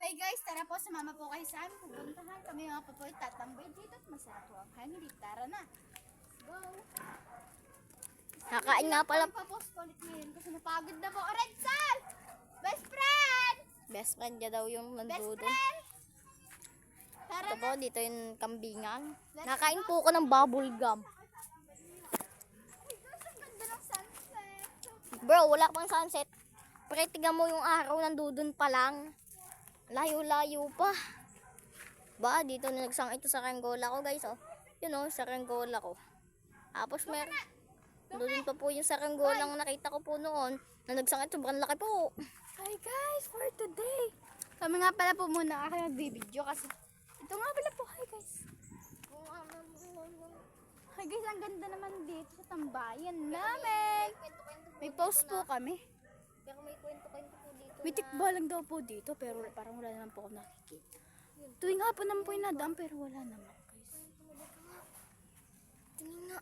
Hey guys, tara po, sumama po kayo sa amin. Pupuntahan kami mga po tatambay dito at masarap po ang hangin. Tara na. Let's go. Kakain nga pala. Papost ko ulit ngayon kasi napagod na po. Redsal! Best friend! Best friend niya daw yung Best nandun. friend! Tara Ito na. po, dito yung kambingan. Nakain po ko ng bubble gum. Hey guys, ang ganda ng sunset. Bro, wala pang sunset. Pre, tignan mo yung araw nandun pa lang. Layo-layo pa. Ba, dito na nagsang ito sa Ranggola ko, guys, oh. Yun, oh, sa Ranggola ko. Tapos doon pa po yung sa Ranggola ang nakita ko po noon. Na nagsang ito, sobrang laki po. Hi guys, for today. Kami nga pala po muna ako nagbibideo kasi ito nga pala po. Hi guys. Hi guys, ang ganda naman dito sa tambayan namin. May post po kami. Pero may kwento-kwento po dito. May tikbalang daw po dito pero parang wala naman po ako nakikita. Tuwing hapon naman po yung nadaan pero wala naman guys. Tingnan nga.